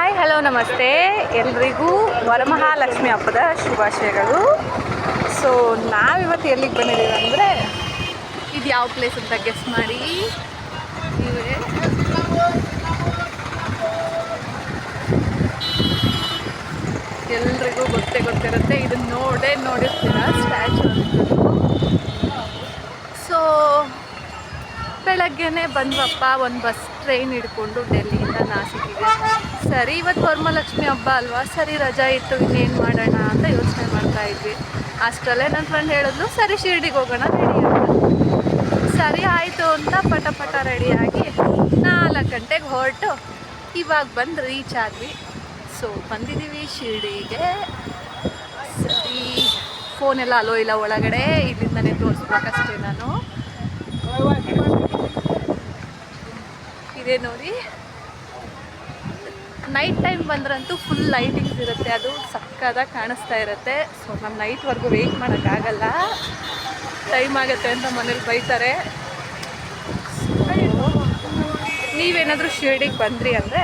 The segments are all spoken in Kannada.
ಹಾಯ್ ಹಲೋ ನಮಸ್ತೆ ಎಲ್ರಿಗೂ ವರಮಹಾಲಕ್ಷ್ಮಿ ಹಬ್ಬದ ಶುಭಾಶಯಗಳು. ಸೊ ನಾವಿವತ್ತು ಎಲ್ಲಿಗೆ ಬಂದಿದ್ದೀವಿ ಅಂದರೆ, ಇದು ಯಾವ ಪ್ಲೇಸ್ ಅಂತ ಗೆಸ್ ಮಾಡಿ ನೀವೇ. ಎಲ್ರಿಗೂ ಗೊತ್ತಿರುತ್ತೆ, ಇದನ್ನ ನೋಡಿರ್ತೀರ ಸ್ಟ್ಯಾಚು ಅಂತ. ಸೊ ಬೆಳಗ್ಗೆನೇ ಬಂದ್ವಪ್ಪ, ಒಂದು ಬಸ್ ಟ್ರೈನ್ ಹಿಡ್ಕೊಂಡು ಡೆಲ್ಲಿಯಿಂದ ನಾಸಿಕಿಗೆ. ಸರಿ ಇವತ್ತು ವರಮಹಾಲಕ್ಷ್ಮಿ ಹಬ್ಬ ಅಲ್ವಾ, ಸರಿ ರಜಾ ಇತ್ತು, ಇನ್ನೇನು ಮಾಡೋಣ ಅಂತ ಯೋಚನೆ ಮಾಡ್ತಾ ಇದ್ವಿ. ಅಷ್ಟರಲ್ಲೇ ನನ್ನ ಫ್ರೆಂಡ್ ಹೇಳಿದ್ಲು ಸರಿ ಶಿರ್ಡಿಗೆ ಹೋಗೋಣ ರೆಡಿ ಅಂತ. ಸರಿ ಆಯಿತು ಅಂತ ಪಟ ರೆಡಿಯಾಗಿ 4 ಗಂಟೆಗೆ ಹೊರಟು ಇವಾಗ ಬಂದು ರೀಚ್ ಆದ್ವಿ. ಸೊ ಬಂದಿದ್ದೀವಿ ಶಿರ್ಡಿಗೆ. ಸರಿ ಫೋನೆಲ್ಲ ಅಲೋ ಇಲ್ಲ ಒಳಗಡೆ, ಇಲ್ಲಿಂದನೇ ತೋರಿಸ್ಬೇಕಷ್ಟೇ ನಾನು. ಇದೇ ನೋಡಿ, ನೈಟ್ ಟೈಮ್ ಬಂದ್ರಂತೂ ಫುಲ್ ಲೈಟಿಂಗ್ಸ್ ಇರುತ್ತೆ, ಅದು ಸಕ್ಕದಾಗಿ ಕಾಣಿಸ್ತಾ ಇರುತ್ತೆ. ಸೊ ನಮ್ಮ ನೈಟ್ವರೆಗೂ ವೆಯ್ಟ್ ಮಾಡೋಕ್ಕಾಗಲ್ಲ, ಟೈಮ್ ಆಗುತ್ತೆ ಅಂತ ಮನೇಲಿ ಬೈತಾರೆ. ನೀವೇನಾದರೂ ಶಿರ್ಡಿಗೆ ಬಂದ್ರಿ ಅಂದರೆ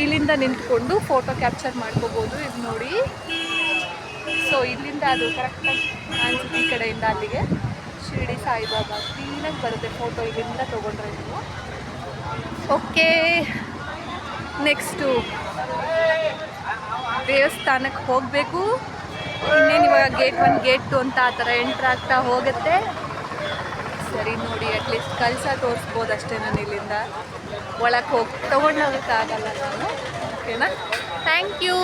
ಇಲ್ಲಿಂದ ನಿಂತ್ಕೊಂಡು ಫೋಟೋ ಕ್ಯಾಪ್ಚರ್ ಮಾಡ್ಕೋಬೋದು. ಇದು ನೋಡಿ, ಸೊ ಇಲ್ಲಿಂದ ಅದು ಕರೆಕ್ಟಾಗಿ ಕಾಣಿಸುತ್ತೆ, ಈ ಕಡೆಯಿಂದ ಅಲ್ಲಿಗೆ ಶಿರ್ಡಿ ಸಾಯಿಬಾಬಾ ಕ್ಲೀನಾಗಿ ಬರುತ್ತೆ ಫೋಟೋ ಇಲ್ಲಿಂದ ತೊಗೊಂಡ್ರೆ ನೀವು. ಓಕೆ, ನೆಕ್ಸ್ಟು ದೇವಸ್ಥಾನಕ್ಕೆ ಹೋಗಬೇಕು. ಇನ್ನೇನು ಇವಾಗ ಗೇಟ್ 1 ಗೇಟ್ 2 ಅಂತ ಆ ಥರ ಎಂಟ್ರ್ ಆಗ್ತಾ ಹೋಗುತ್ತೆ. ಸರಿ ನೋಡಿ, ಅಟ್ಲೀಸ್ಟ್ ಕಳಸ ತೋರಿಸ್ಬೋದು ಅಷ್ಟೇ. ನಾನು ಇಲ್ಲಿಂದ ಒಳಗೆ ತೊಗೊಂಡೋಗೋಕ್ಕಾಗಲ್ಲ ನಾನು. ಓಕೆನಾ, ಥ್ಯಾಂಕ್ ಯು.